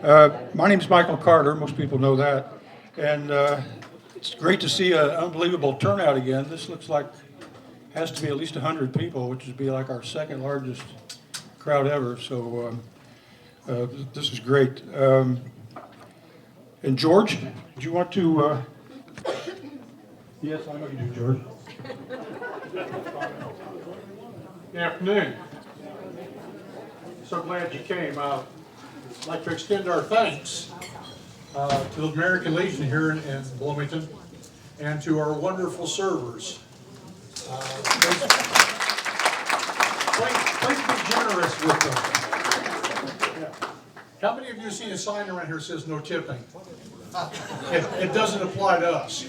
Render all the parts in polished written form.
My name's Michael Carter. Most people know that. And it's great to see an unbelievable turnout again. This looks like has to be at least 100 people, which would be like our second largest crowd ever. So this is great. And George, do you want to? Yes, I know you do, George. Good afternoon. So glad you came. I'd like to extend our thanks to the American Legion here in Bloomington and to our wonderful servers. Please be generous with them. Yeah. How many of you have seen a sign around here that says no tipping? It doesn't apply to us.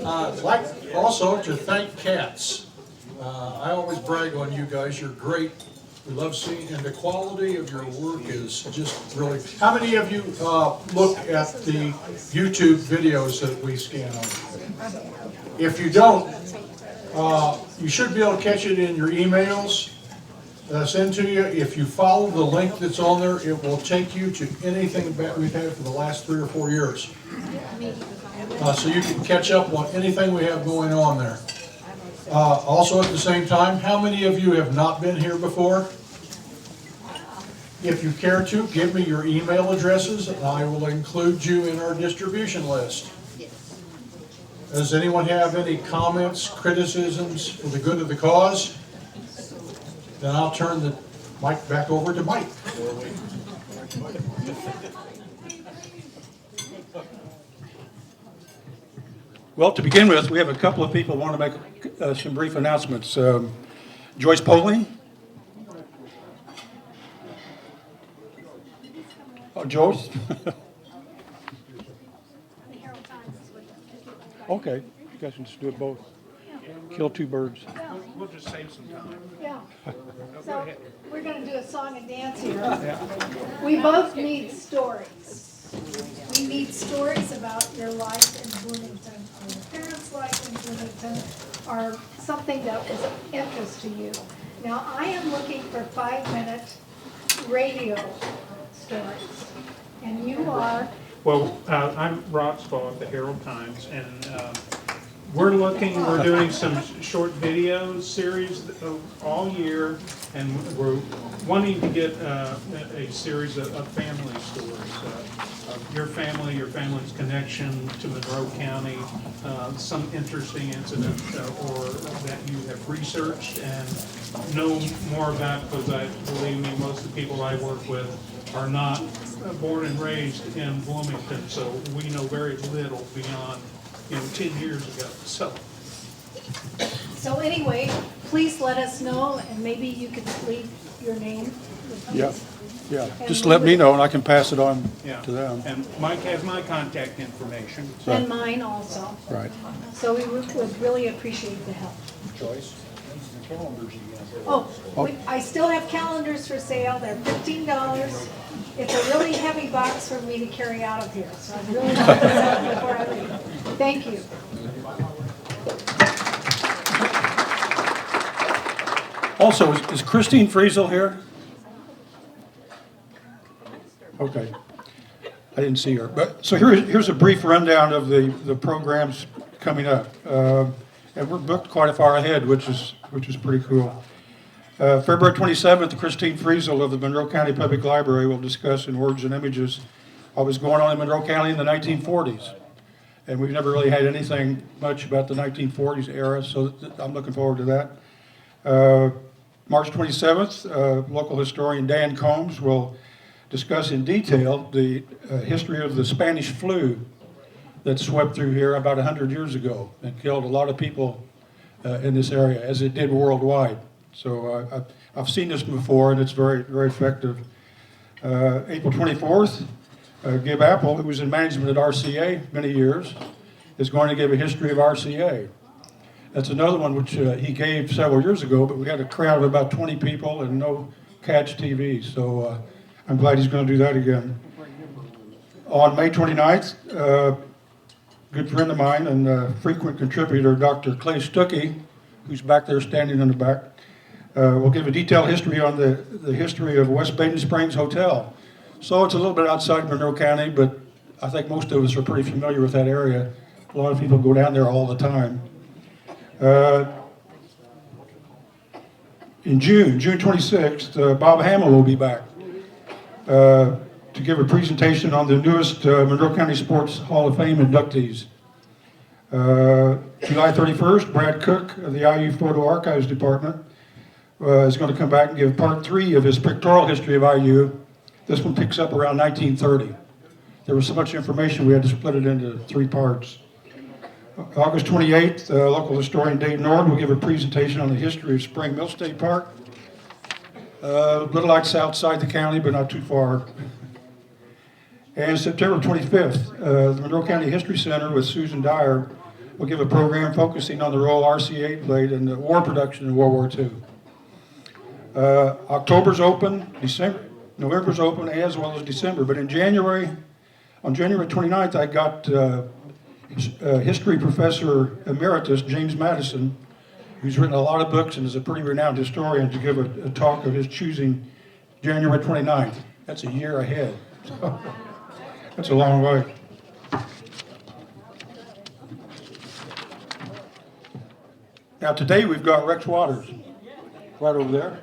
I'd like also to thank Cats. I always brag on you guys. You're great. We love seeing, and the quality of your work is just really. How many of you look at the YouTube videos that we scan on? If you don't, you should be able to catch it in your emails. Send to you. If you follow the link that's on there, it will take you to anything that we've had for the last 3 or 4 years. So you can catch up on anything we have going on there. Also at the same time, how many of you have not been here before? If you care to, give me your email addresses and I will include you in our distribution list. Does anyone have any comments, criticisms for the good of the cause? Then I'll turn the mic back over to Mike. Well, to begin with, we have a couple of people who want to make some brief announcements. Joyce Poling. Oh, Joyce? Okay, you guys can just do it both. Kill two birds. We'll just save some time. Yeah. So we're going to do a song and dance here. We both need stories. We need stories about your life in Bloomington, or your parents' life in Bloomington, or something that was of interest to you. Now, I am looking for 5-minute radio stories, and you are. Well, I'm Roxbaugh at the Herald Times, and we're doing some short video series all year, and we're wanting to get a series of family stories, of your family's connection to Monroe County, some interesting incident or that you have researched and know more about, because believe me, most of the people I work with are not born and raised in Bloomington, so we know very little beyond 10 years ago. So anyway, please let us know, and maybe you could leave your name. Yeah. Just let me know and I can pass it on Yeah. to them. And Mike has my contact information. And mine also. Right. So we would really appreciate the help. Joyce? I still have calendars for sale. They're $15. It's a really heavy box for me to carry out of here, so I really want this out before I leave. Thank you. Also, is Christine Friesel here? Okay. I didn't see her. But so here's a brief rundown of the programs coming up. And we're booked quite a far ahead, which is pretty cool. February 27th, Christine Friesel of the Monroe County Public Library will discuss in words and images what was going on in Monroe County in the 1940s. And we've never really had anything much about the 1940s era, so I'm looking forward to that. March 27th, local historian Dan Combs will discuss in detail the history of the Spanish flu that swept through here about 100 years ago and killed a lot of people in this area, as it did worldwide. So I've seen this before, and it's very, very effective. April 24th, Gib Apple, who was in management at RCA many years, is going to give a history of RCA. That's another one which he gave several years ago, but we had a crowd of about 20 people and no catch TV, so I'm glad he's going to do that again. On May 29th, good friend of mine and frequent contributor, Dr. Clay Stuckey, who's back there standing in the back, will give a detailed history on the history of West Baden Springs Hotel, So it's a little bit outside Monroe County, but I think most of us are pretty familiar with that area. A lot of people go down there all the time. In June 26th, Bob Hamill will be back to give a presentation on the newest Monroe County Sports Hall of Fame inductees. July 31st, Brad Cook of the IU Photo Archives Department is going to come back and give part 3 of his pictorial history of IU. This one picks up around 1930. There was so much information we had to split it into 3 parts. August 28th, local historian Dave Nord will give a presentation on the history of Spring Mill State Park. Little lights outside the county, but not too far. And September 25th, the Monroe County History Center with Susan Dyer will give a program focusing on the role RC-8 played in the war production in World War II. October's open, November's open, as well as December. But on January 29th, I got history professor emeritus James Madison, who's written a lot of books and is a pretty renowned historian, to give a talk of his choosing January 29th. That's a year ahead. That's a long way. Now today we've got Rex Waters, right over there,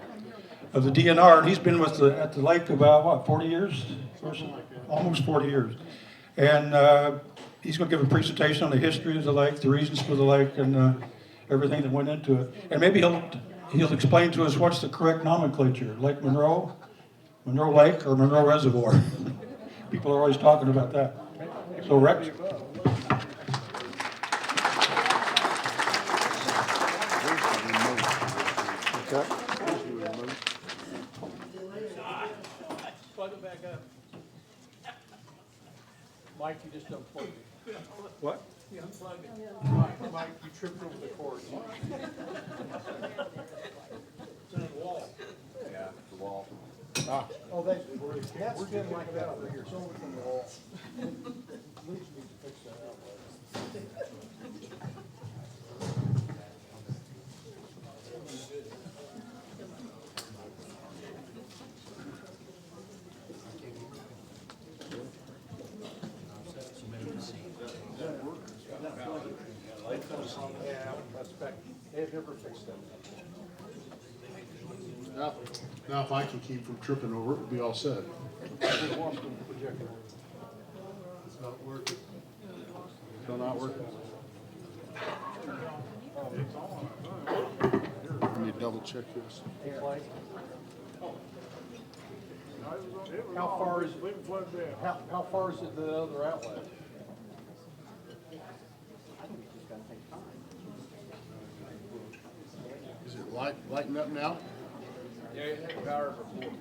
of the DNR, and he's been at the lake about, what, 40 years? Almost 40 years. And he's going to give a presentation on the history of the lake, the reasons for the lake, and everything that went into it. And maybe he'll explain to us what's the correct nomenclature, Lake Monroe, Monroe Lake, or Monroe Reservoir. People are always talking about that. So Rex? Okay. Plug it back up. Mike, you just unplugged it. What? You unplugged it. Mike, you tripped over the cord. It's in the wall. Yeah, the wall. Oh, that's been like that over here, so from the wall. We just need to fix that out. Yeah, that's back. They've never fixed that. Now if I can keep from tripping over it, we'll be all set. They lost the projector. It's not working. Still not working? Let me double check this. How far is it? How far is it to the other outlet? Is it lighting up now? Yeah, it had power before.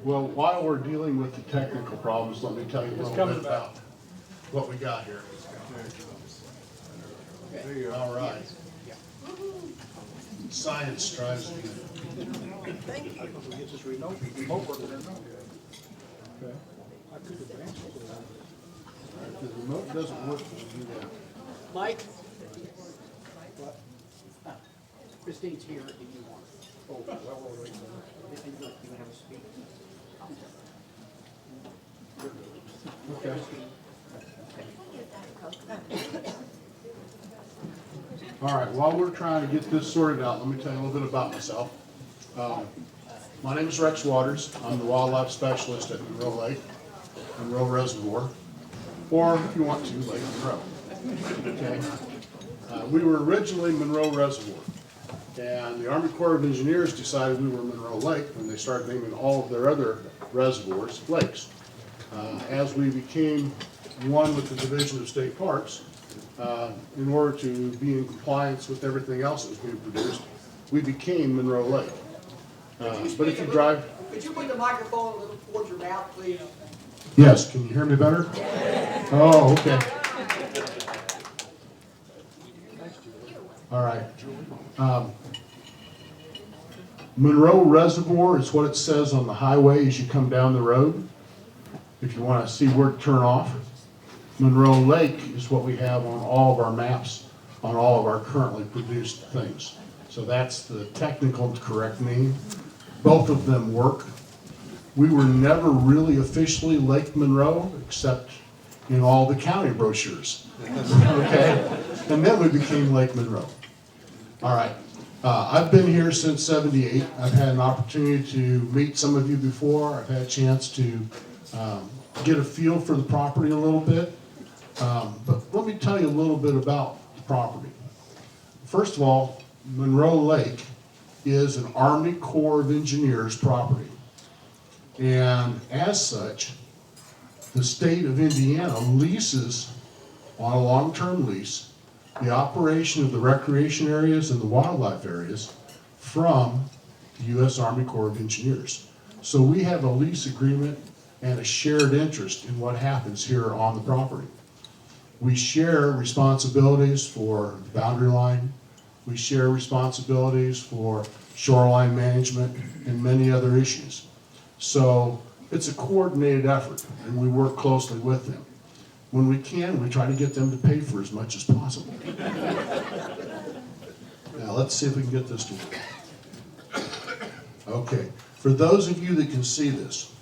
Well, while we're dealing with the technical problems, let me tell you a little bit about what we got here. All right. Science drives me. If the remote doesn't work, we'll do that. Mike? Christine's here if you want. Oh, well, wait. If you want to have a speak. Okay. All right, while we're trying to get this sorted out, let me tell you a little bit about myself. My name is Rex Waters. I'm the wildlife specialist at Monroe Lake, Monroe Reservoir, or if you want to, Lake Monroe. Okay. We were originally Monroe Reservoir, and the Army Corps of Engineers decided we were Monroe Lake when they started naming all of their other reservoirs lakes. As we became one with the Division of State Parks, in order to be in compliance with everything else that was being produced, we became Monroe Lake. But if you drive... Could you put the microphone a little towards your mouth, please? Yes, can you hear me better? Oh, okay. All right. Monroe Reservoir is what it says on the highway as you come down the road, if you want to see where to turn off. Monroe Lake is what we have on all of our maps on all of our currently produced things. So that's the technical correct name. Both of them work. We were never really officially Lake Monroe, except in all the county brochures. Okay? And then we became Lake Monroe. All right. I've been here since '78. I've had an opportunity to meet some of you before. I've had a chance to get a feel for the property a little bit. But let me tell you a little bit about the property. First of all, Monroe Lake is an Army Corps of Engineers property. And as such, the state of Indiana leases, on a long-term lease, the operation of the recreation areas and the wildlife areas from the U.S. Army Corps of Engineers. So we have a lease agreement and a shared interest in what happens here on the property. We share responsibilities for the boundary line. We share responsibilities for shoreline management and many other issues. So it's a coordinated effort, and we work closely with them. When we can, we try to get them to pay for as much as possible. Now, let's see if we can get this to work. Okay, for those of you that can see this,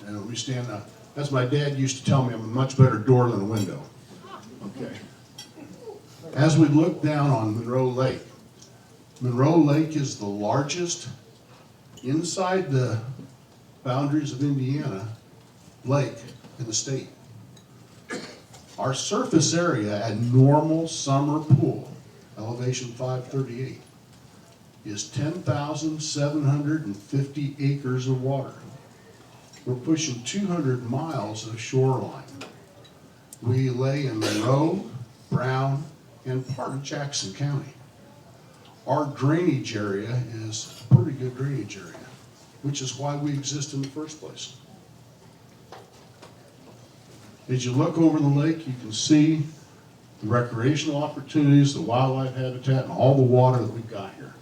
and let me stand up. As my dad used to tell me, I'm a much better door than a window. Okay. As we look down on Monroe Lake is the largest inside the boundaries of Indiana lake in the state. Our surface area at normal summer pool, elevation 538, is 10,750 acres of water. We're pushing 200 miles of shoreline. We lay in Monroe, Brown, and part of Jackson County. Our drainage area is a pretty good drainage area, which is why we exist in the first place. As you look over the lake, you can see the recreational opportunities, the wildlife habitat, and all the water that we've got here.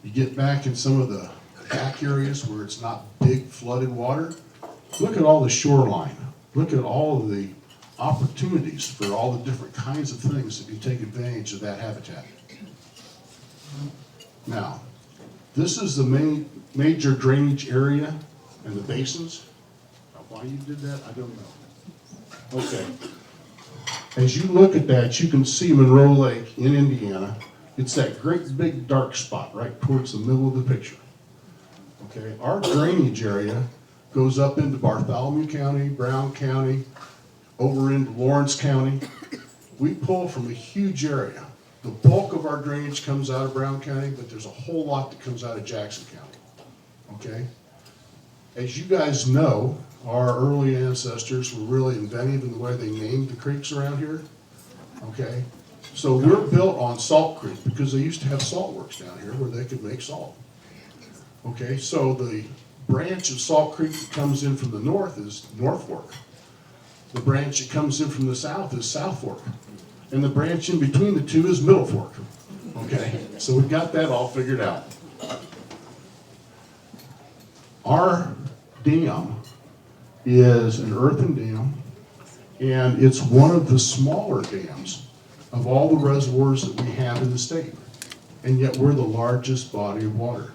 You get back in some of the back areas where it's not big flooded water, look at all the shoreline. Look at all of the opportunities for all the different kinds of things that can take advantage of that habitat. Now, this is the major drainage area and the basins. Why you did that, I don't know. Okay. As you look at that, you can see Monroe Lake in Indiana. It's that great big dark spot right towards the middle of the picture. Okay, our drainage area goes up into Bartholomew County, Brown County, over into Lawrence County. We pull from a huge area. The bulk of our drainage comes out of Brown County, but there's a whole lot that comes out of Jackson County. Okay? As you guys know, our early ancestors were really inventive in the way they named the creeks around here. Okay? So we're built on Salt Creek because they used to have salt works down here where they could make salt. Okay, so the branch of Salt Creek that comes in from the north is North Fork. The branch that comes in from the south is South Fork. And the branch in between the two is Middle Fork. Okay, so we've got that all figured out. Our dam is an earthen dam, and it's one of the smaller dams of all the reservoirs that we have in the state. And yet we're the largest body of water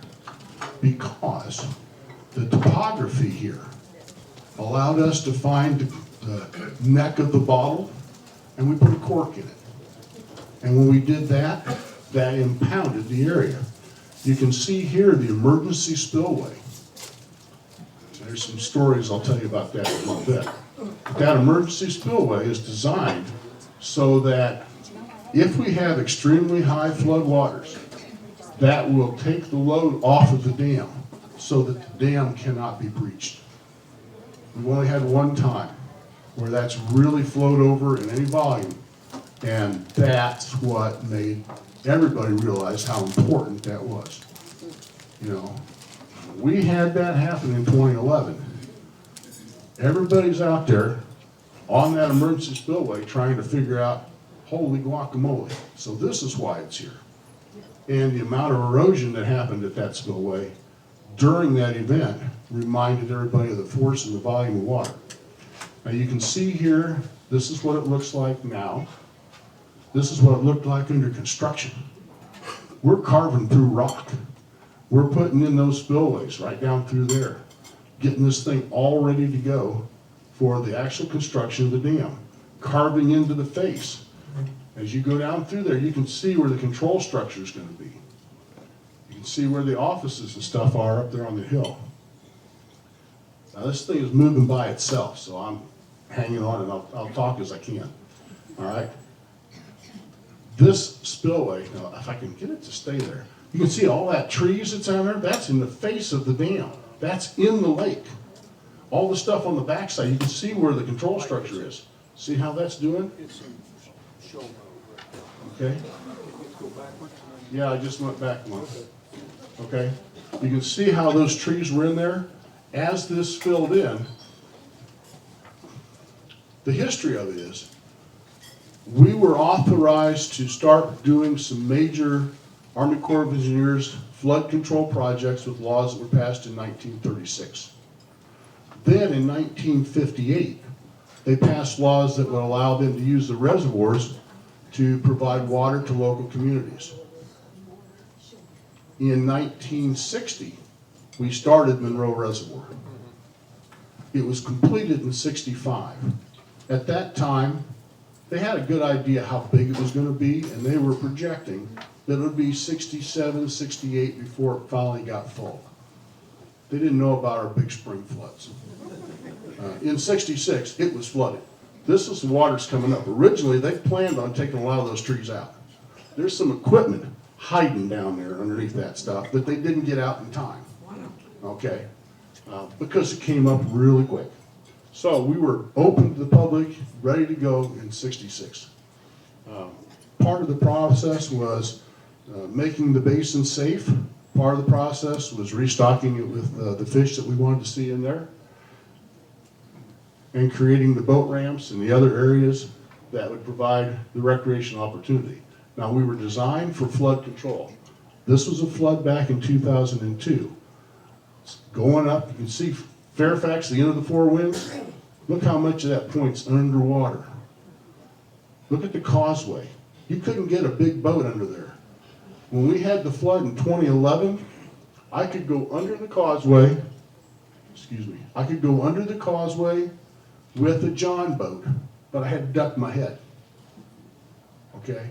because the topography here allowed us to find the neck of the bottle, and we put a cork in it. And when we did that, that impounded the area. You can see here the emergency spillway. There's some stories I'll tell you about that in a little bit. That emergency spillway is designed so that if we have extremely high flood waters, that will take the load off of the dam so that the dam cannot be breached. We've only had one time where that's really flowed over in any volume, and that's what made everybody realize how important that was. You know, we had that happen in 2011. Everybody's out there on that emergency spillway trying to figure out, holy guacamole. So this is why it's here. And the amount of erosion that happened at that spillway during that event reminded everybody of the force and the volume of water. Now you can see here This is what it looks like now. This is what it looked like under construction. We're carving through rock. We're putting in those spillways right down through there, getting this thing all ready to go for the actual construction of the dam, carving into the face. As you go down through there, you can see where the control structure is going to be. You can see where the offices and stuff are up there on the hill. Now this thing is moving by itself, so I'm hanging on and I'll talk as I can. All right. This spillway, now if I can get it to stay there, you can see all that trees that's on there, that's in the face of the dam. That's in the lake. All the stuff on the backside, you can see where the control structure is. See how that's doing? Okay. Yeah, I just went back one. Okay. You can see how those trees were in there. As this filled in, the history of it is, we were authorized to start doing some major Army Corps of Engineers flood control projects with laws that were passed in 1936. Then in 1958, they passed laws that would allow them to use the reservoirs to provide water to local communities. In 1960, we started Monroe Reservoir. It was completed in 65. At that time, they had a good idea how big it was going to be, and they were projecting that it would be 67, 68 before it finally got full. They didn't know about our big spring floods. In 66, it was flooded. This is the water's coming up. Originally, they planned on taking a lot of those trees out. There's some equipment hiding down there underneath that stuff that they didn't get out in time. Okay? Because it came up really quick. So we were open to the public, ready to go in 66. Part of the process was making the basin safe. Part of the process was restocking it with the fish that we wanted to see in there, and creating the boat ramps and the other areas that would provide the recreational opportunity. Now, we were designed for flood control. This was a flood back in 2002. It's going up, you can see Fairfax, the end of the Four Winds. Look how much of that point's underwater. Look at the causeway. You couldn't get a big boat under there. When we had the flood in 2011, I could go under the causeway, I could go under the causeway with a John boat, but I had to duck my head. Okay?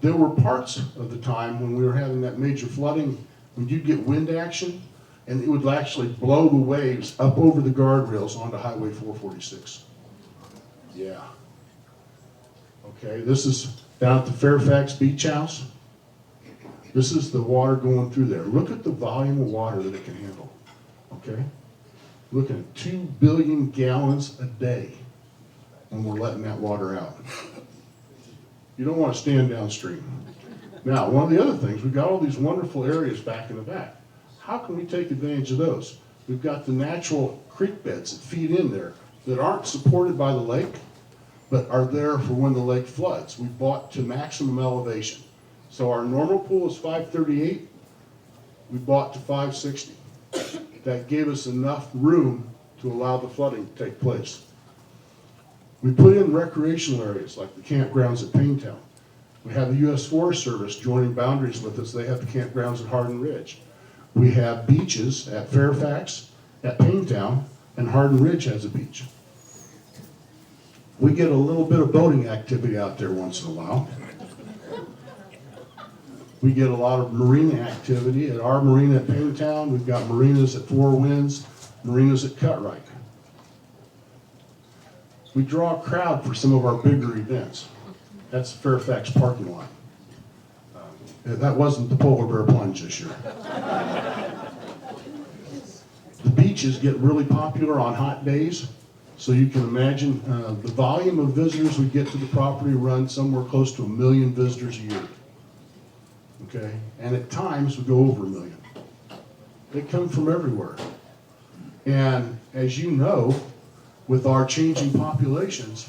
There were parts of the time when we were having that major flooding, when you'd get wind action, and it would actually blow the waves up over the guardrails onto Highway 446. Yeah. Okay, this is down at the Fairfax Beach House. This is the water going through there. Look at the volume of water that it can handle. Okay? Looking at 2 billion gallons a day when we're letting that water out. You don't want to stand downstream. Now, one of the other things, we've got all these wonderful areas back in the back. How can we take advantage of those? We've got the natural creek beds that feed in there that aren't supported by the lake, but are there for when the lake floods. We bought to maximum elevation. So our normal pool is 538. We bought to 560. That gave us enough room to allow the flooding to take place. We put in recreational areas like the campgrounds at Paintown. We have the U.S. Forest Service joining boundaries with us. They have the campgrounds at Hardin Ridge. We have beaches at Fairfax, at Paintown, and Hardin Ridge has a beach. We get a little bit of boating activity out there once in a while. We get a lot of marina activity at our marina at Paintown. We've got marinas at Four Winds, marinas at Cutright. We draw a crowd for some of our bigger events. That's the Fairfax parking lot. That wasn't the polar bear plunge this year. The beaches get really popular on hot days, so you can imagine the volume of visitors we get to the property run somewhere close to 1 million visitors a year. Okay, and at times we go over 1 million. They come from everywhere. And as you know, with our changing populations,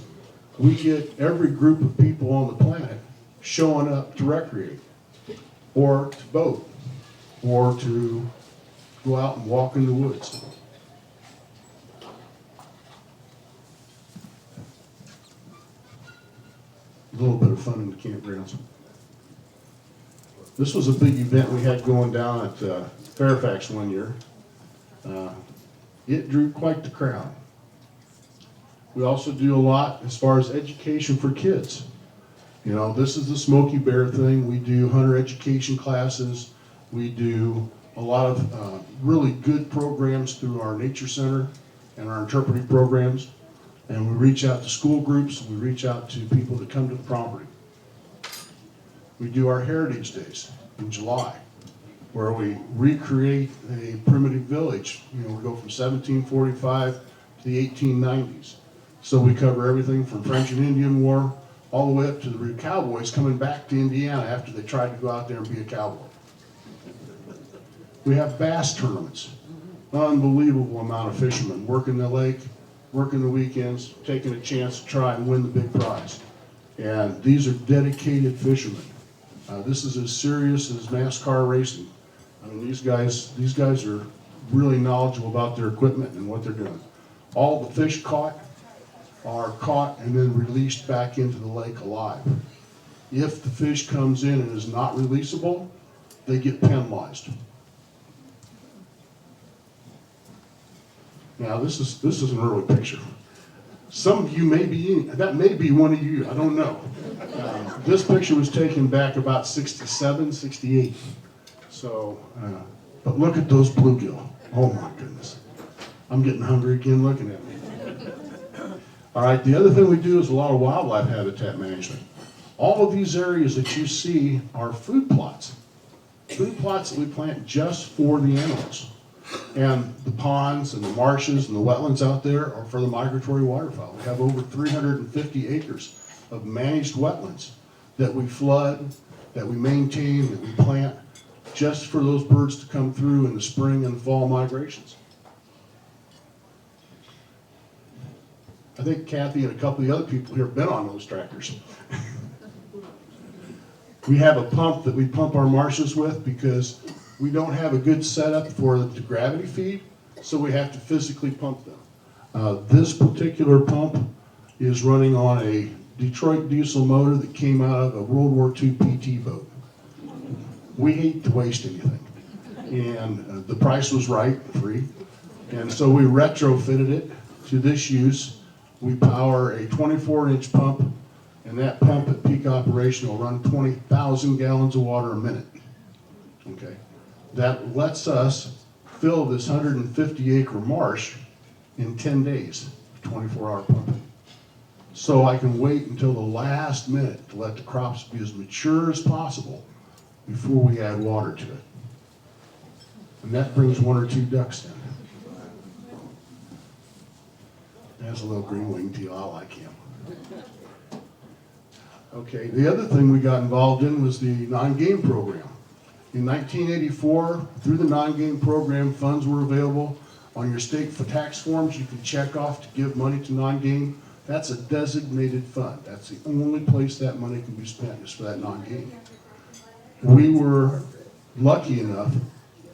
we get every group of people on the planet showing up to recreate, or to boat, or to go out and walk in the woods. a little bit of fun in the campgrounds. This was a big event we had going down at Fairfax one year. It drew quite the crowd. We also do a lot as far as education for kids. You know, this is the Smoky Bear thing. We do hunter education classes. We do a lot of really good programs through our nature center and our interpretive programs. And we reach out to school groups. We reach out to people that come to the property. We do our Heritage Days in July, where we recreate a primitive village. You know, we go from 1745 to the 1890s. So we cover everything from French and Indian War all the way up to the cowboys coming back to Indiana after they tried to go out there and be a cowboy. We have bass tournaments. Unbelievable amount of fishermen working the lake, working the weekends, taking a chance to try and win the big prize. And these are dedicated fishermen. This is as serious as NASCAR racing. I mean, these guys are really knowledgeable about their equipment and what they're doing. All the fish caught are caught and then released back into the lake alive. If the fish comes in and is not releasable, they get penalized. Now this is an early picture. Some of you that may be one of you, I don't know. This picture was taken back about 67, 68. So, but look at those bluegill. Oh my goodness. I'm getting hungry again looking at them. All right, the other thing we do is a lot of wildlife habitat management. All of these areas that you see are food plots. Food plots that we plant just for the animals. And the ponds and the marshes and the wetlands out there are for the migratory waterfowl. We have over 350 acres of managed wetlands that we flood, that we maintain, that we plant, just for those birds to come through in the spring and fall migrations. I think Kathy and a couple of the other people here have been on those tractors. We have a pump that we pump our marshes with because we don't have a good setup for them to gravity feed, so we have to physically pump them. This particular pump is running on a Detroit diesel motor that came out of a World War II PT boat. We hate to waste anything, and the price was right, free, and so we retrofitted it to this use. We power a 24-inch pump, and that pump at peak operation will run 20,000 gallons of water a minute. Okay. That lets us fill this 150-acre marsh in 10 days, 24-hour pumping. So I can wait until the last minute to let the crops be as mature as possible before we add water to it. And that brings 1 or 2 ducks in. There's a little green-winged teal, I like him. Okay, the other thing we got involved in was the non-game program. In 1984, through the non-game program, funds were available. On your state tax forms, you can check off to give money to non-game. That's a designated fund. That's the only place that money can be spent, is for that non-game. We were lucky enough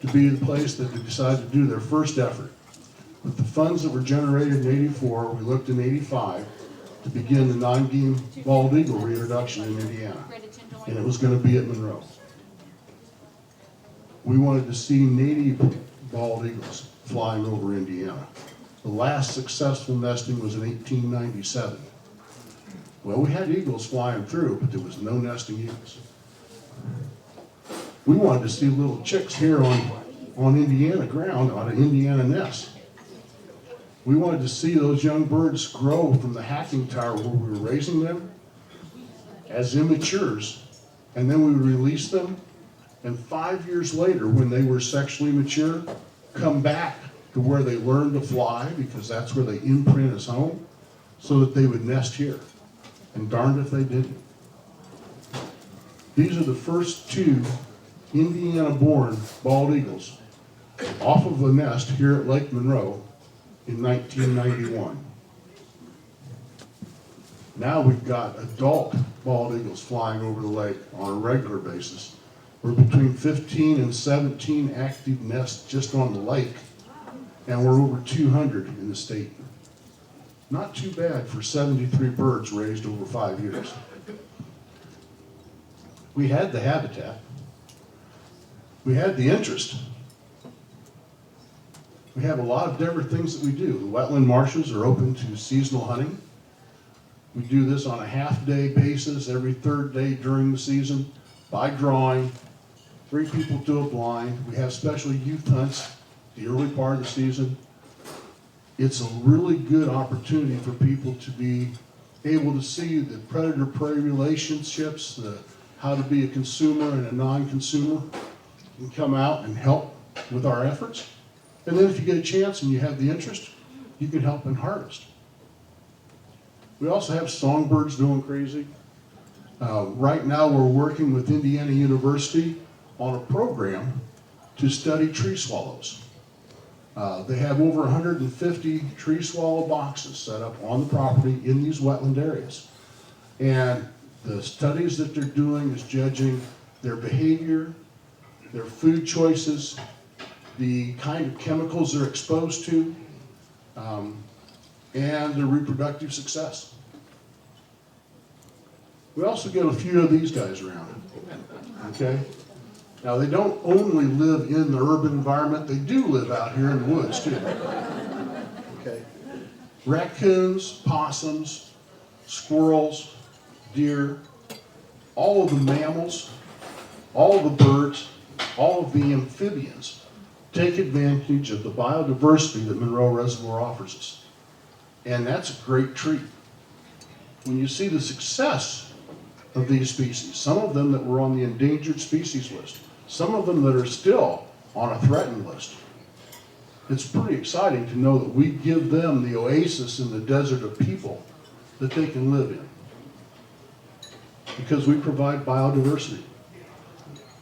to be the place that they decided to do their first effort. With the funds that were generated in 84, we looked in 85 to begin the non-game bald eagle reintroduction in Indiana. And it was going to be at Monroe. We wanted to see native bald eagles flying over Indiana. The last successful nesting was in 1897. Well, we had eagles flying through, but there was no nesting eagles. We wanted to see little chicks here on Indiana ground, on an Indiana nest. We wanted to see those young birds grow from the hatching tower where we were raising them as immatures, and then we would release them, and 5 years later, when they were sexually mature, come back to where they learned to fly, because that's where they imprint as home, so that they would nest here. And darned if they didn't. These are the first 2 Indiana-born bald eagles off of a nest here at Lake Monroe in 1991. Now we've got adult bald eagles flying over the lake on a regular basis. We're between 15 and 17 active nests just on the lake, and we're over 200 in the state. Not too bad for 73 birds raised over 5 years. We had the habitat. We had the interest. We have a lot of different things that we do. The wetland marshes are open to seasonal hunting. We do this on a half-day basis every third day during the season by drawing. 3 people to a blind. We have special youth hunts the early part of the season. It's a really good opportunity for people to be able to see the predator-prey relationships, how to be a consumer and a non-consumer, and come out and help with our efforts. And then if you get a chance and you have the interest, you can help in harvest. We also have songbirds doing crazy. Right now we're working with Indiana University on a program to study tree swallows. They have over 150 tree swallow boxes set up on the property in these wetland areas. And the studies that they're doing is judging their behavior, their food choices, the kind of chemicals they're exposed to, and their reproductive success. We also get a few of these guys around, okay? Now, they don't only live in the urban environment, they do live out here in the woods too. Okay. Raccoons, possums, squirrels, deer, all of the mammals, all of the birds, all of the amphibians take advantage of the biodiversity that Monroe Reservoir offers us. And that's a great treat. When you see the success of these species, some of them that were on the endangered species list, some of them that are still on a threatened list, it's pretty exciting to know that we give them the oasis in the desert of people that they can live in. Because we provide biodiversity.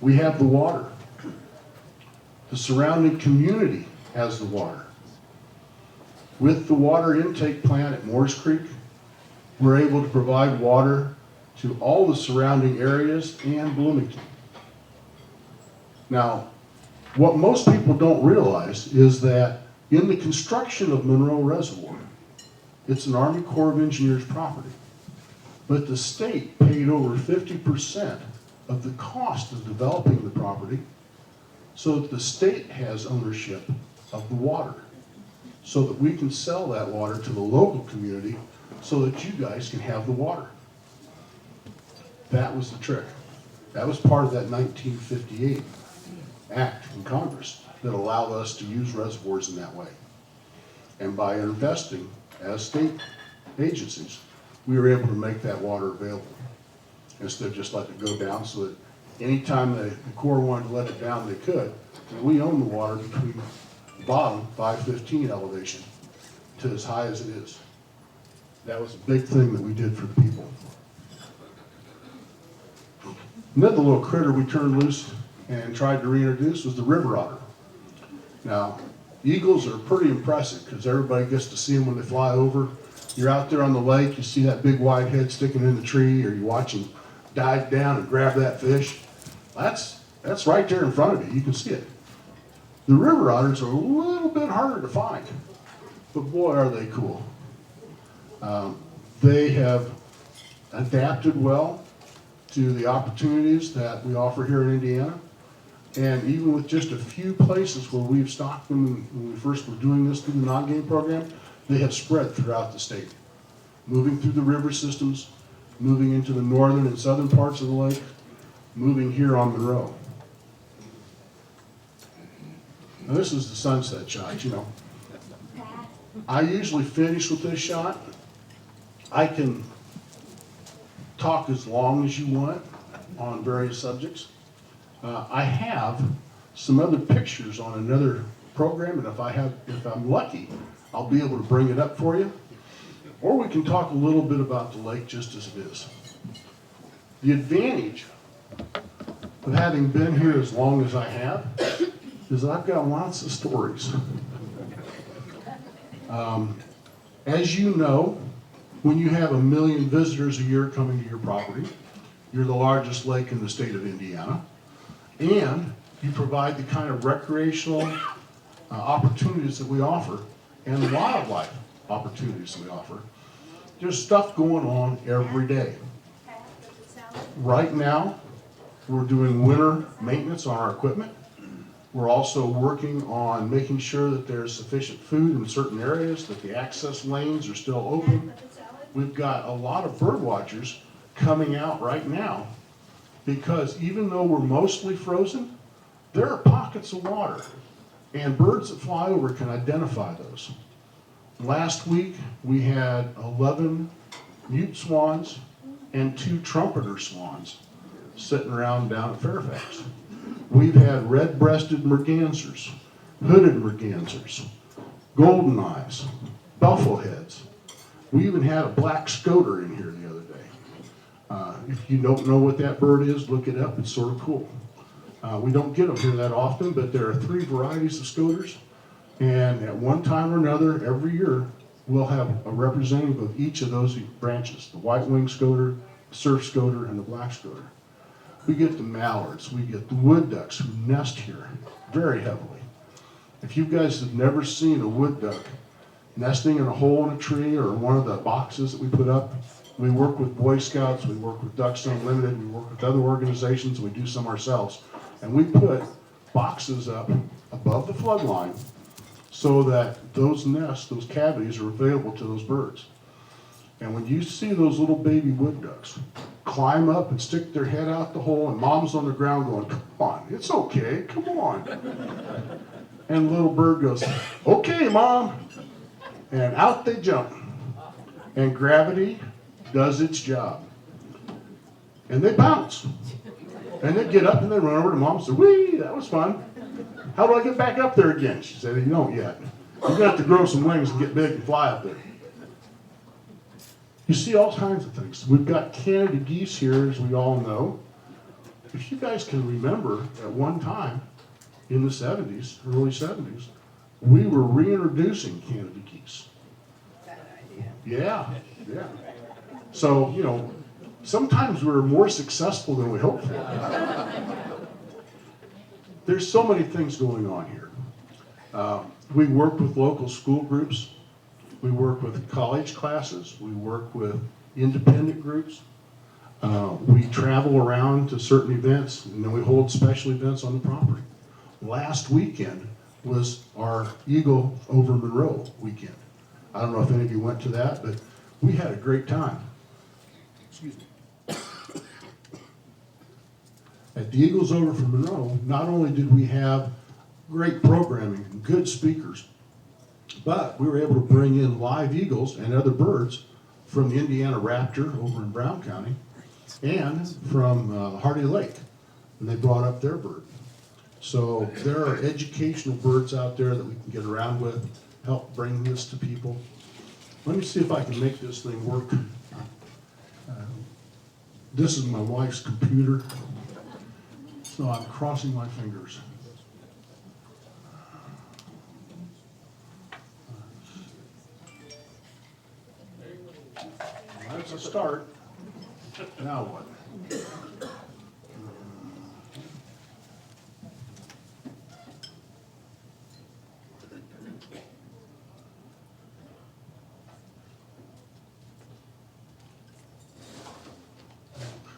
We have the water. The surrounding community has the water. With the water intake plant at Moores Creek, we're able to provide water to all the surrounding areas and Bloomington. Now, what most people don't realize is that in the construction of Monroe Reservoir, it's an Army Corps of Engineers property, but the state paid over 50% of the cost of developing the property, so that the state has ownership of the water, so that we can sell that water to the local community so that you guys can have the water. That was the trick. That was part of that 1958 act in Congress that allowed us to use reservoirs in that way. And by investing as state agencies, we were able to make that water available instead of just letting it go down, so that anytime the Corps wanted to let it down, they could. And we own the water between the bottom, 515 elevation, to as high as it is. That was a big thing that we did for the people. Another little critter we turned loose and tried to reintroduce was the river otter. Now, eagles are pretty impressive because everybody gets to see them when they fly over. You're out there on the lake, you see that big wide head sticking in the tree, or you watch them dive down and grab that fish. That's right there in front of you. You can see it. The river otters are a little bit harder to find, but boy, are they cool. They have adapted well to the opportunities that we offer here in Indiana. And even with just a few places where we've stocked them when we first were doing this through the non-game program, they have spread throughout the state. Moving through the river systems, moving into the northern and southern parts of the lake, moving here on Monroe. Now this is the sunset shot, you know. I usually finish with this shot. I can talk as long as you want on various subjects. I have some other pictures on another program, and if I'm lucky, I'll be able to bring it up for you. Or we can talk a little bit about the lake just as it is. The advantage of having been here as long as I have is that I've got lots of stories. As you know, when you have 1 million visitors a year coming to your property, you're the largest lake in the state of Indiana, and you provide the kind of recreational opportunities that we offer and wildlife opportunities that we offer. There's stuff going on every day. Right now, We're doing winter maintenance on our equipment. We're also working on making sure that there's sufficient food in certain areas, that the access lanes are still open. We've got a lot of bird watchers coming out right now because even though we're mostly frozen, there are pockets of water, and birds that fly over can identify those. Last week, we had 11 mute swans and 2 trumpeter swans sitting around down at Fairfax. We've had red-breasted mergansers, hooded mergansers, golden eyes, buffleheads. We even had a black scoter in here the other day. If you don't know what that bird is, look it up. It's sort of cool. We don't get them here that often, but there are 3 varieties of scoters. And at one time or another, every year, we'll have a representative of each of those branches, the white-winged scoter, the surf scoter, and the black scoter. We get the mallards, we get the wood ducks who nest here very heavily. If you guys have never seen a wood duck nesting in a hole in a tree or one of the boxes that we put up, we work with Boy Scouts, we work with Ducks Unlimited, we work with other organizations, we do some ourselves. And we put boxes up above the flood line so that those nests, those cavities are available to those birds. And when you see those little baby wood ducks climb up and stick their head out the hole and mom's on the ground going, come on, it's okay, come on. And the little bird goes, okay, mom. And out they jump. And gravity does its job. And they bounce. And they get up and they run over to mom and say, wee, that was fun. How do I get back up there again? She said, you don't yet. You're going to have to grow some wings and get big and fly up there. You see all kinds of things. We've got Canada geese here, as we all know. If you guys can remember, at one time in the 70s, early 70s, we were reintroducing Canada geese. Bad idea. Yeah. So, you know, sometimes we're more successful than we hoped for. There's so many things going on here. We work with local school groups. We work with college classes. We work with independent groups. We travel around to certain events, and then we hold special events on the property. Last weekend was our Eagle over Monroe weekend. I don't know if any of you went to that, but we had a great time. Excuse me. At the Eagles over from Monroe, not only did we have great programming and good speakers, but we were able to bring in live eagles and other birds from the Indiana Raptor over in Brown County and from Hardy Lake, and they brought up their bird. So there are educational birds out there that we can get around with, help bring this to people. Let me see if I can make this thing work. This is my wife's computer, so I'm crossing my fingers. That's a start. Now what?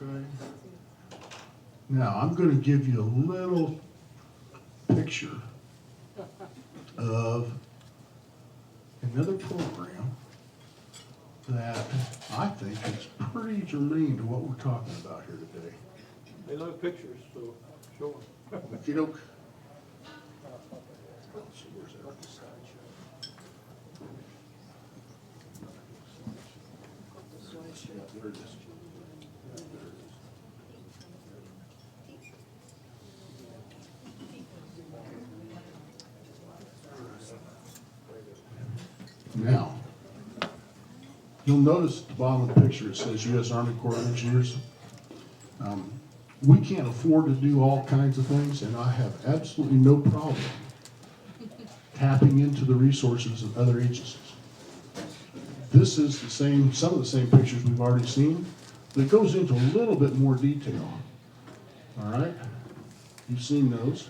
Okay. Now I'm going to give you a little picture of another program that I think is pretty germane to what we're talking about here today. They love pictures, so show them. Okey doke. Let's see, where's that? Yeah, there it is. Now, you'll notice at the bottom of the picture it says U.S. Army Corps of Engineers. We can't afford to do all kinds of things, and I have absolutely no problem tapping into the resources of other agencies. This is the same, some of the same pictures we've already seen, but it goes into a little bit more detail. All right? You've seen those.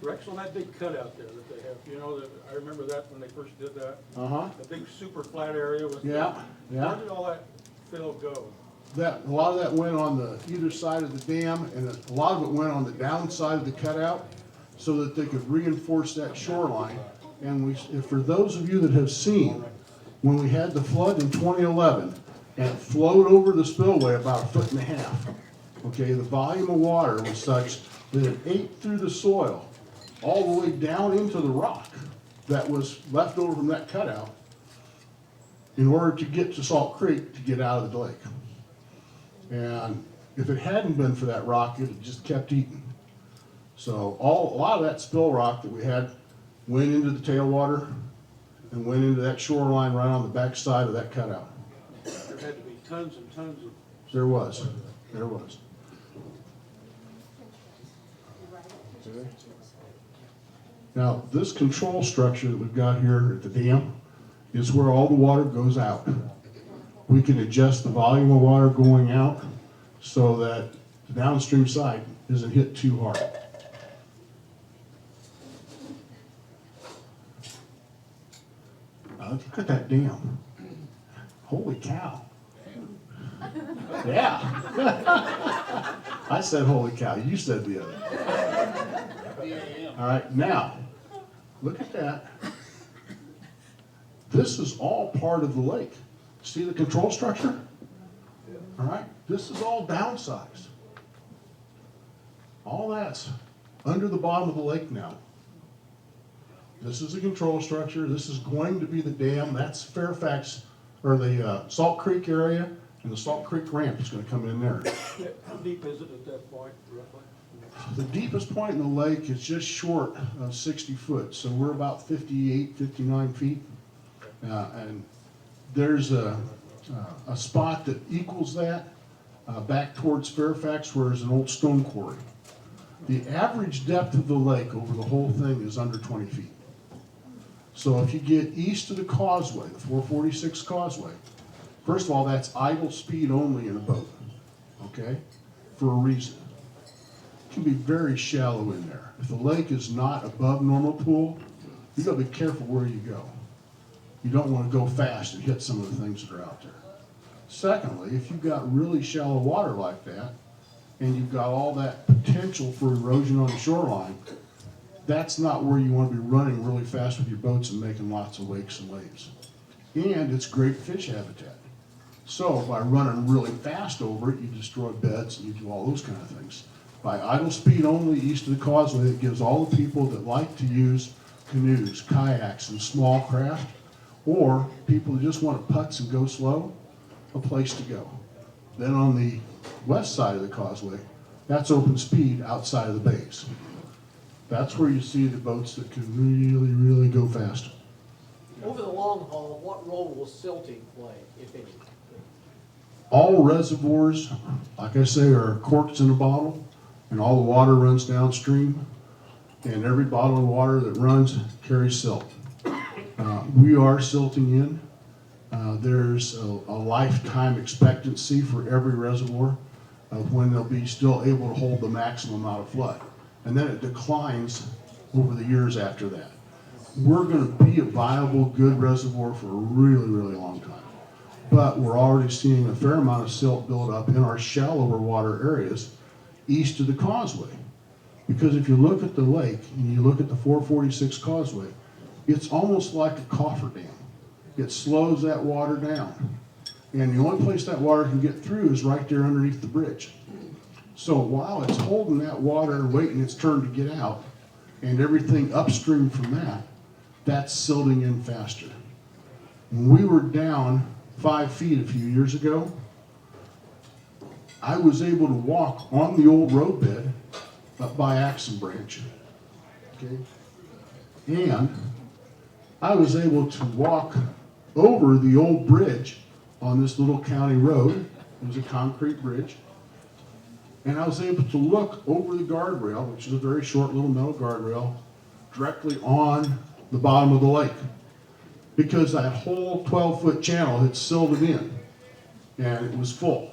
Rex, on that big cutout there that they have, you know, that, I remember that when they first did that. Uh-huh. The big super flat area with. Yeah, Where yeah. did all that fill go? a lot of that went on the either side of the dam, and a lot of it went on the downside of the cutout so that they could reinforce that shoreline. And for those of you that have seen, when we had the flood in 2011, and it flowed over the spillway about 1.5 feet, okay, the volume of water was such that it ate through the soil all the way down into the rock that was left over from that cutout in order to get to Salt Creek to get out of the lake. And if it hadn't been for that rock, it had just kept eating. So a lot of that spill rock that we had went into the tailwater and went into that shoreline right on the back side of that cutout. There had to be tons and tons of. There was. Now, this control structure that we've got here at the dam is where all the water goes out. We can adjust the volume of water going out so that the downstream side isn't hit too hard. Look at that dam. Holy cow. Yeah. I said holy cow, you said the other. All right, now, look at that. This is all part of the lake. See the control structure? All right, this is all downsized. All that's under the bottom of the lake now. This is the control structure. This is going to be the dam. That's Fairfax, or the Salt Creek area, and the Salt Creek ramp is going to come in there. How deep is it at that point, roughly? The deepest point in the lake is just short of 60 foot, so we're about 58, 59 feet. And there's a spot that equals that back towards Fairfax, where there's an old stone quarry. The average depth of the lake over the whole thing is under 20 feet. So if you get east of the causeway, the 446 causeway, first of all, that's idle speed only in a boat, okay, for a reason. It can be very shallow in there. If the lake is not above normal pool, you gotta be careful where you go. You don't want to go fast and hit some of the things that are out there. Secondly, if you've got really shallow water like that, and you've got all that potential for erosion on the shoreline, that's not where you want to be running really fast with your boats and making lots of wakes and waves. And it's great fish habitat. So by running really fast over it, you destroy beds and you do all those kind of things. By idle speed only east of the causeway, it gives all the people that like to use canoes, kayaks, and small craft, or people who just want to putz and go slow, a place to go. Then on the west side of the causeway, that's open speed outside of the bays. That's where you see the boats that can really, really go fast. Over the long haul, what role will silting play, if any? All reservoirs, like I say, are corks in a bottle, and all the water runs downstream, and every bottle of water that runs carries silt. We are silting in. There's a lifetime expectancy for every reservoir of when they'll be still able to hold the maximum amount of flood. And then it declines over the years after that. We're going to be a viable, good reservoir for a really, really long time. But we're already seeing a fair amount of silt build up in our shallower water areas east of the causeway. Because if you look at the lake and you look at the 446 causeway, it's almost like a coffer dam. It slows that water down. And the only place that water can get through is right there underneath the bridge. So while it's holding that water and waiting its turn to get out, and everything upstream from that, that's silting in faster. When we were down 5 feet a few years ago, I was able to walk on the old roadbed up by Axon Branch, okay? And I was able to walk over the old bridge on this little county road. It was a concrete bridge. And I was able to look over the guardrail, which is a very short little metal guardrail, directly on the bottom of the lake. Because that whole 12-foot channel had silted in, and it was full.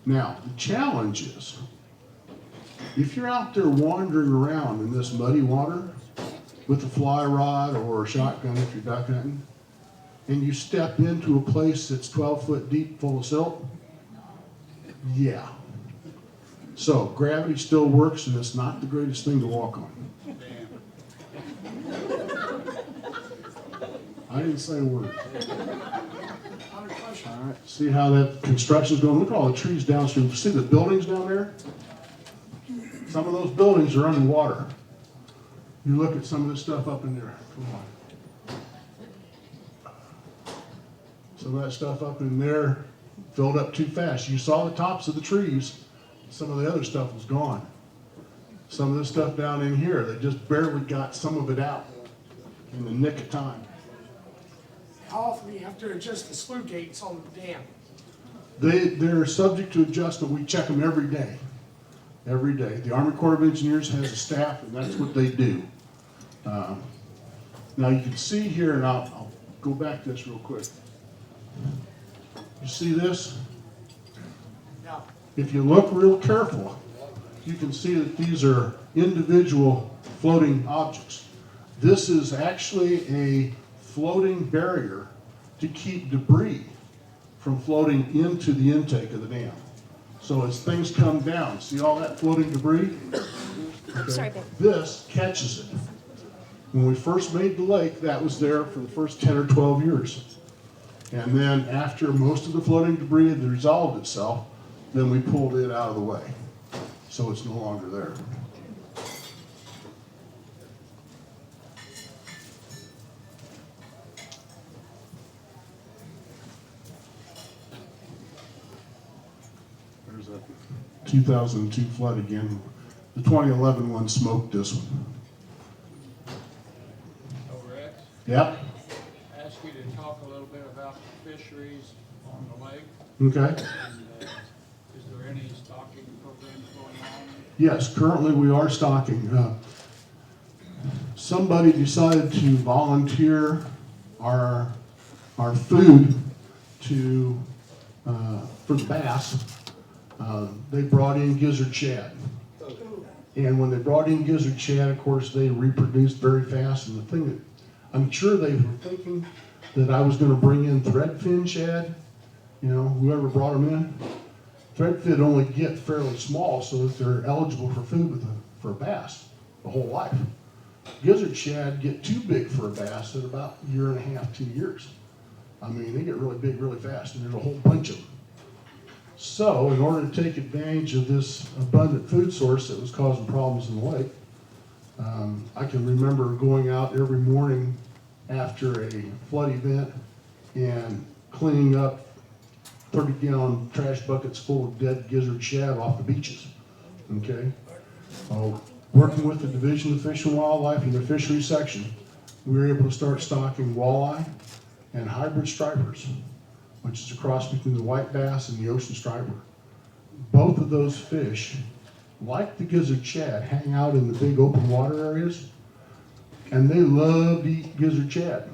Now, the challenge is, if you're out there wandering around in this muddy water with a fly rod or a shotgun if you're duck hunting, and you step into a place that's 12 foot deep full of silt, Yeah. So gravity still works, and it's not the greatest thing to walk on. I didn't say a word. All right, see how that construction's going? Look at all the trees downstream. See the buildings down there? Some of those buildings are underwater. You look at some of this stuff up in there. Come on. Some of that stuff up in there filled up too fast. You saw the tops of the trees. Some of the other stuff was gone. Some of this stuff down in here, they just barely got some of it out in the nick of time. How often do you have to adjust the sluice gates on the dam? They're subject to adjustment. We check them every day. Every day. The Army Corps of Engineers has a staff, and that's what they do. Now you can see here, and I'll go back to this real quick. You see this? No. If you look real careful, you can see that these are individual floating objects. This is actually a floating barrier to keep debris from floating into the intake of the dam. So as things come down, see all that floating debris? Okay. Sorry, babe. This catches it. When we first made the lake, that was there for the first 10 or 12 years. And then after most of the floating debris had resolved itself, then we pulled it out of the way. So it's no longer there. There's a 2002 flood again. The 2011 one smoked this one. Rex, Yep. ask you to talk a little bit about the fisheries on the lake. Okay. And, is there any stocking programs going on? Yes, currently we are stocking. Somebody decided to volunteer our food to for the bass. They brought in gizzard shad. And when they brought in gizzard shad, of course, they reproduced very fast. And the thing that I'm sure they were thinking that I was going to bring in threadfin shad, you know, whoever brought them in. Threadfin only get fairly small so that they're eligible for food for a bass the whole life. Gizzard shad get too big for a bass in about a year and a half, 2 years. I mean, they get really big really fast, and there's a whole bunch of them. So, in order to take advantage of this abundant food source that was causing problems in the lake, I can remember going out every morning after a flood event and cleaning up 30-gallon trash buckets full of dead gizzard shad off the beaches. Okay? Working with the Division of Fish and Wildlife in the fisheries section, we were able to start stocking walleye and hybrid stripers, which is a cross between the white bass and the ocean striper. Both of those fish, like the gizzard shad, hang out in the big open water areas, and they love to eat gizzard shad.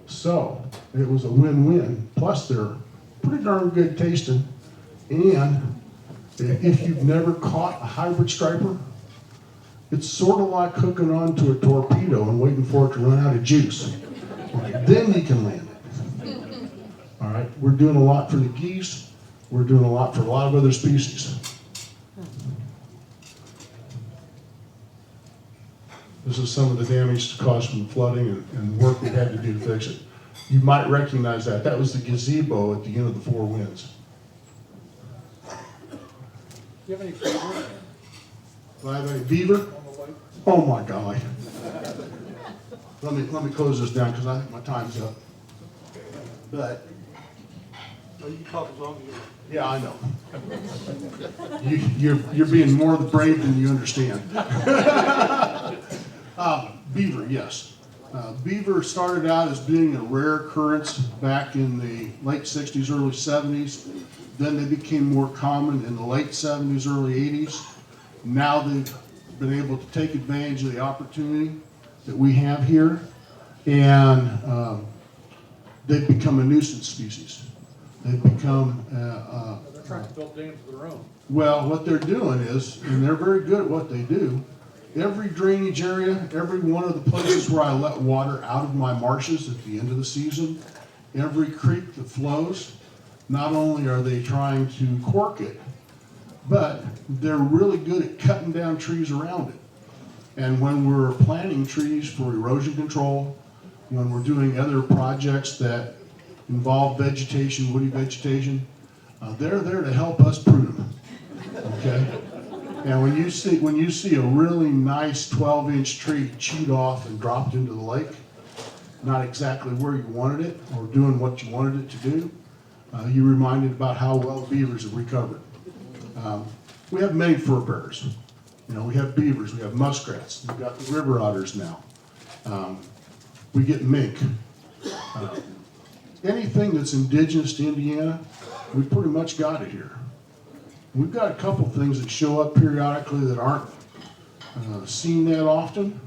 So it was a win-win. Plus they're pretty darn good tasting, and if you've never caught a hybrid striper, it's sort of like hooking onto a torpedo and waiting for it to run out of juice. Then you can land it. All right, we're doing a lot for the geese. We're doing a lot for a lot of other species. This is some of the damage caused from flooding and work we had to do to fix it. You might recognize that. That was the gazebo at the end of the Four Winds. Do you have any fever Do I have any beaver? on the lake? Oh my golly. Let me close this down because I think my time's up. But You can talk as long as you. yeah, I know. You're being more brave than you understand. Beaver, yes. Beaver started out as being a rare occurrence back in the late 60s, early 70s. Then they became more common in the late 70s, early 80s. Now they've been able to take advantage of the opportunity that we have here, and they've become a nuisance species. They've become They're trying to build dams of their own. well, what they're doing is, and they're very good at what they do, every drainage area, every one of the places where I let water out of my marshes at the end of the season, every creek that flows, not only are they trying to cork it, but they're really good at cutting down trees around it. And when we're planting trees for erosion control, when we're doing other projects that involve vegetation, woody vegetation, they're there to help us prune them, okay? And when you see a really nice 12-inch tree chewed off and dropped into the lake, not exactly where you wanted it or doing what you wanted it to do, you're reminded about how well beavers have recovered. We have many fur bearers. You know, we have beavers, we have muskrats, we've got the river otters now. We get mink. Anything that's indigenous to Indiana, we pretty much got it here. We've got a couple things that show up periodically that aren't seen that often.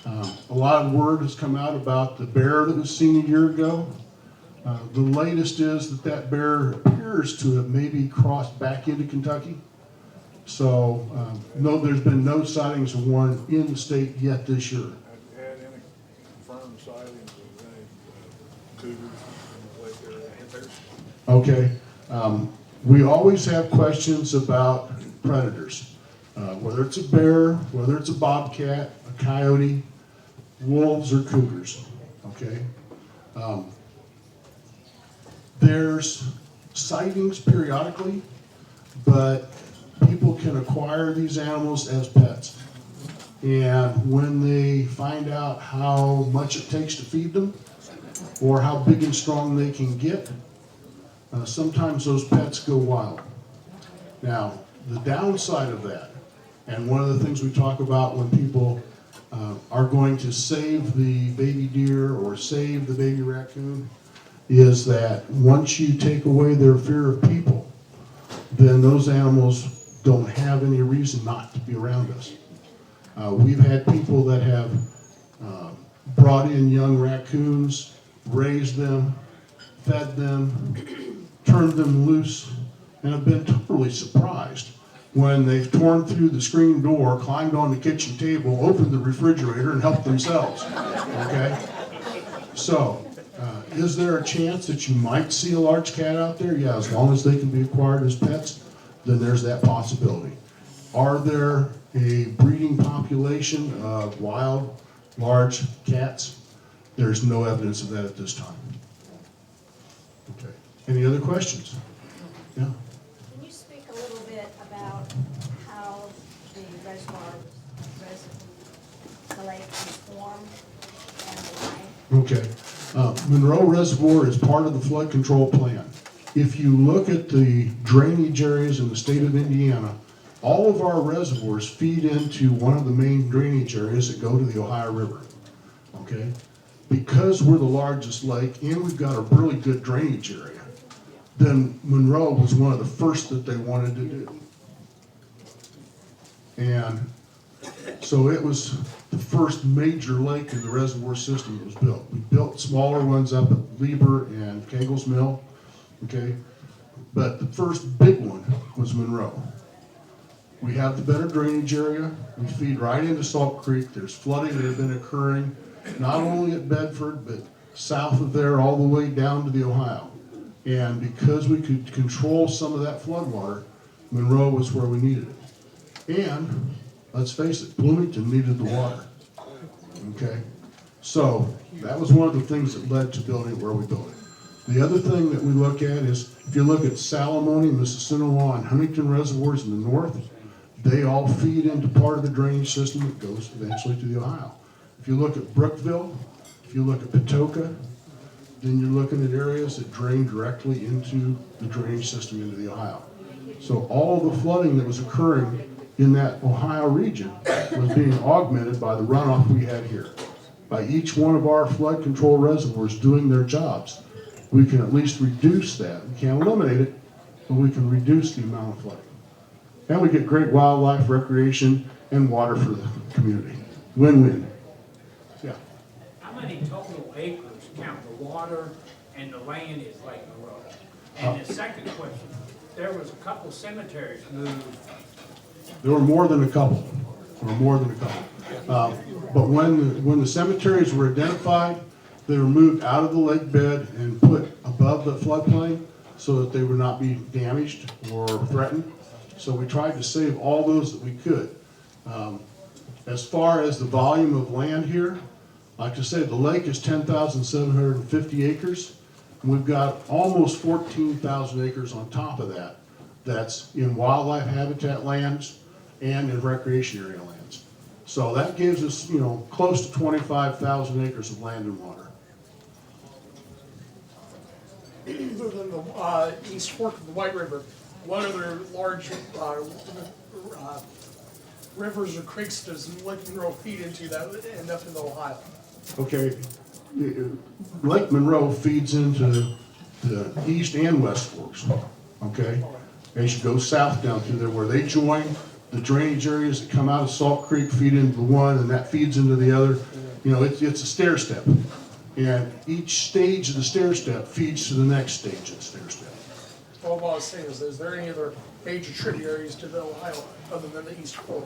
A lot of word has come out about the bear that was seen a year ago. The latest is that bear appears to have maybe crossed back into Kentucky. So, no, there's been no sightings of one in the state yet this year. Have you had any confirmed sightings of any cougars in the lake area? Okay. We always have questions about predators, whether it's a bear, whether it's a bobcat, a coyote, wolves, or cougars. Okay. There's sightings periodically, but people can acquire these animals as pets. And when they find out how much it takes to feed them, or how big and strong they can get, sometimes those pets go wild. Now, the downside of that, and one of the things we talk about when people are going to save the baby deer or save the baby raccoon, is that once you take away their fear of people, then those animals don't have any reason not to be around us. We've had people that have brought in young raccoons, raised them, fed them, turned them loose, and have been totally surprised when they've torn through the screen door, climbed on the kitchen table, opened the refrigerator, and helped themselves. Okay? So, is there a chance that you might see a large cat out there? Yeah, as long as they can be acquired as pets, then there's that possibility. Are there a breeding population of wild, large cats? There's no evidence of that at this time. Okay. Any other questions? Yeah. Can you speak a little bit about how the the lake is formed and why? Okay. Monroe Reservoir is part of the flood control plan. If you look at the drainage areas in the state of Indiana, all of our reservoirs feed into one of the main drainage areas that go to the Ohio River. Okay? Because we're the largest lake and we've got a really good drainage area, then Monroe was one of the first that they wanted to do. And so it was the first major lake in the reservoir system that was built. We built smaller ones up at Lieber and Kegel's Mill, okay? But the first big one was Monroe. We have the better drainage area. We feed right into Salt Creek. There's flooding that has been occurring, not only at Bedford, but south of there all the way down to the Ohio. And because we could control some of that floodwater, Monroe was where we needed it. And let's face it, Bloomington needed the water. Okay? So that was one of the things that led to building it where we built it. The other thing that we look at is, if you look at Salamone, Mississinawa, and Huntington reservoirs in the north, they all feed into part of the drainage system that goes eventually to the Ohio. If you look at Brookville, if you look at Patoka, then you're looking at areas that drain directly into the drainage system into the Ohio. So all the flooding that was occurring in that Ohio region was being augmented by the runoff we had here. By each one of our flood control reservoirs doing their jobs, we can at least reduce that. We can't eliminate it, but we can reduce the amount of flooding. And we get great wildlife, recreation, and water for the community. Win-win. Yeah. How many total acres count the water and the land is Lake Monroe? And the second question, there was a couple cemeteries moved. There were more than a couple. There were more than a couple. But when the cemeteries were identified, they were moved out of the lake bed and put above the floodplain. so that they would not be damaged or threatened. So we tried to save all those that we could. As far as the volume of land here, like I said, the lake is 10,750 acres. And we've got almost 14,000 acres on top of that. That's in wildlife habitat lands and in recreation area lands. So that gives us, you know, close to 25,000 acres of land and water. Other than the East Fork of the White River, what other large rivers or creeks does Lake Monroe feed into that end up in the Ohio? Okay, Lake Monroe feeds into the east and west forks, okay? As you go south down through there where they join, the drainage areas that come out of Salt Creek feed into the one and that feeds into the other. You know, it's a stair step. And each stage of the stair step feeds to the next stage of the stair step. Well, what I was saying is there any other major tributaries to the Ohio other than the East Fork?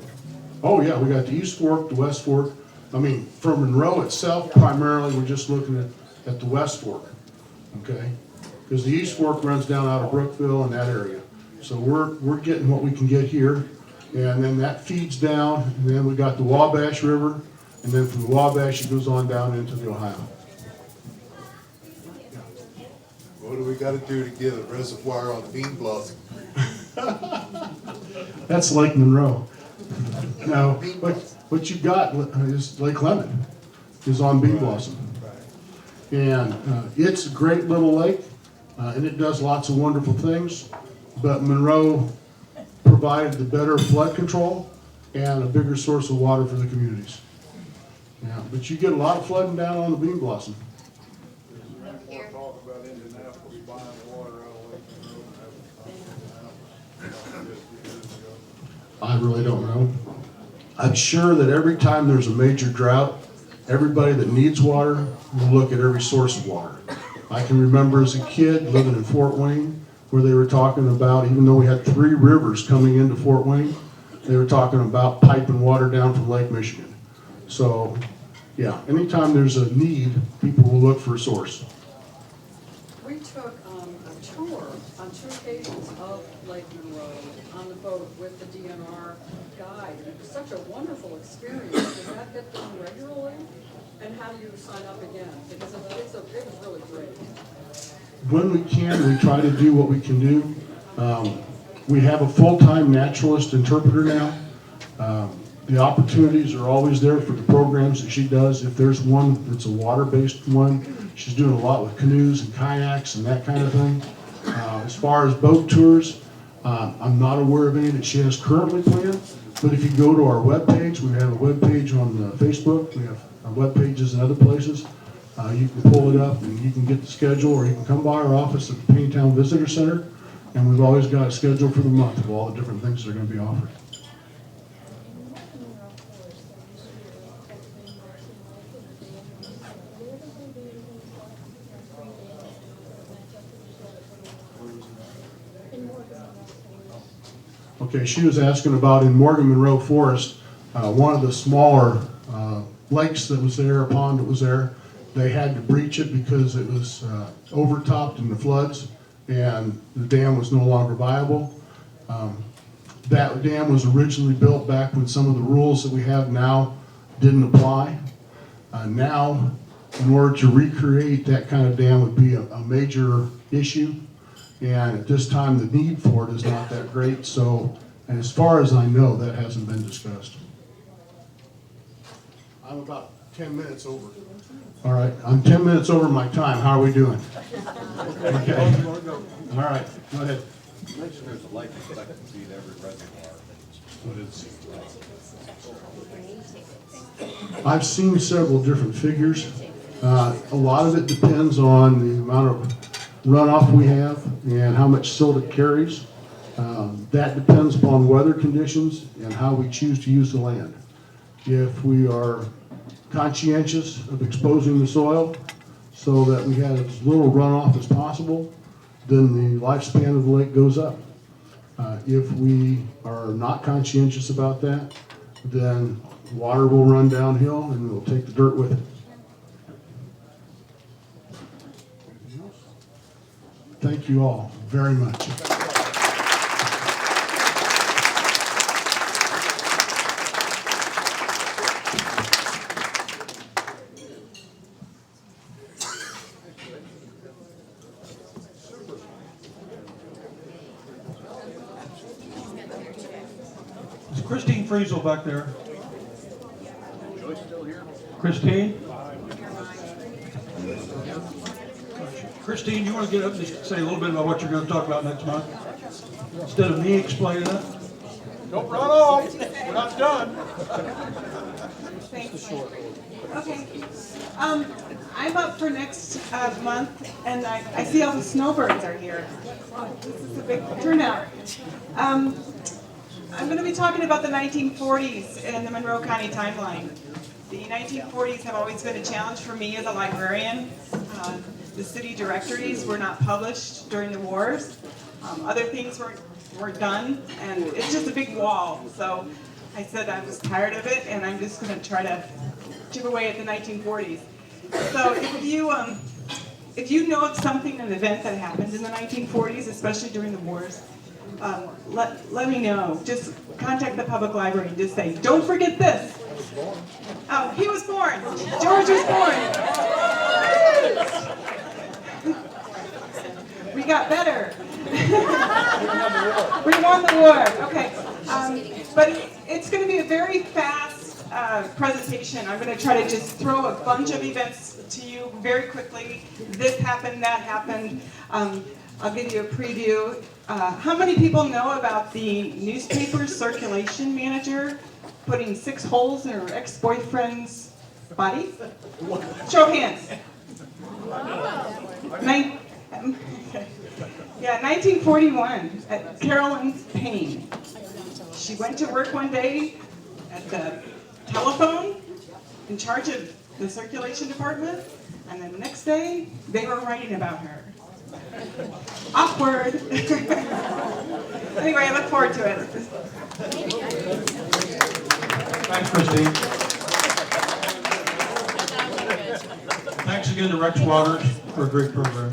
Oh yeah, we got the East Fork, the West Fork. I mean, for Monroe itself, primarily, we're just looking at the West Fork, okay? Because the East Fork runs down out of Brookville and that area. So we're getting what we can get here, and then that feeds down, and then we got the Wabash River, and then from the Wabash, it goes on down into the Ohio. What do we gotta do to get a reservoir on Bean Blossom Creek? That's Lake Monroe. Now, what you got is Lake Lemon, is on Bean Blossom. And it's a great little lake, and it does lots of wonderful things, but Monroe provided the better flood control and a bigger source of water for the communities. Yeah, but you get a lot of flooding down on the Bean Blossom. There's more talk about Indianapolis buying water out of Lake Monroe. I really don't know. I'm sure that every time there's a major drought, everybody that needs water will look at every source of water. I can remember as a kid living in Fort Wayne where they were talking about, even though we had 3 rivers coming into Fort Wayne, they were talking about piping water down from Lake Michigan. So, yeah, anytime there's a need, people will look for a source. We took a tour on 2 occasions of Lake Monroe on the boat with the DNR guide. It was such a wonderful experience. Does that get done regularly? And how do you sign up again? Because it was really great. When we can, we try to do what we can do. We have a full-time naturalist interpreter now. The opportunities are always there for the programs that she does. If there's one that's a water-based one, she's doing a lot with canoes and kayaks and that kind of thing. As far as boat tours, I'm not aware of any that she has currently planned, but if you go to our webpage, we have a webpage on Facebook, we have our web pages in other places. You can pull it up and you can get the schedule, or you can come by our office at the Paytown Visitor Center, and we've always got a schedule for the month of all the different things that are going to be offered. Okay, she was asking about in Monroe Forest, one of the smaller lakes that was there, a pond that was there, they had to breach it because it was overtopped in the floods and the dam was no longer viable. That dam was originally built back when some of the rules that we have now didn't apply. Now, in order to recreate that kind of dam would be a major issue. And at this time, the need for it is not that great. So, and as far as I know, that hasn't been discussed. I'm about 10 minutes over. All right, I'm 10 minutes over my time. How are we doing? Okay. All right, go ahead. You mentioned there's a life expectancy in every reservoir. What is it? I've seen several different figures. A lot of it depends on the amount of runoff we have and how much silt it carries. That depends upon weather conditions and how we choose to use the land. If we are conscientious of exposing the soil so that we have as little runoff as possible, then the lifespan of the lake goes up. If we are not conscientious about that, then water will run downhill and we'll take the dirt with it. Thank you all very much. Is Christine Friesel back there? Christine? Christine, you want to get up and just say a little bit about what you're going to talk about next month? Instead of me explaining it? Don't run off, we're not done. Thanks. Okay. I'm up for next month, and I see all the snowbirds are here. This is a big turnout. I'm going to be talking about the 1940s and the Monroe County timeline. The 1940s have always been a challenge for me as a librarian. The city directories were not published during the wars. Other things weren't done, and it's just a big wall. So I said I was tired of it, and I'm just going to try to chip away at the 1940s. So if you know of something, an event that happened in the 1940s, especially during the wars, let me know. Just contact the public library and just say, don't forget this. Oh, he was born. George was born. We got better. We won the war. Okay. But it's going to be a very fast presentation. I'm going to try to just throw a bunch of events to you very quickly. This happened, that happened. I'll give you a preview. How many people know about the newspaper circulation manager putting 6 holes in her ex-boyfriend's body? Show of hands. Yeah, 1941, at Carolyn Payne. She went to work one day at the telephone in charge of the circulation department, and the next day, they were writing about her. Awkward. Anyway, I look forward to it. Thanks, Christine. Thanks again to Rex Waters for a great program.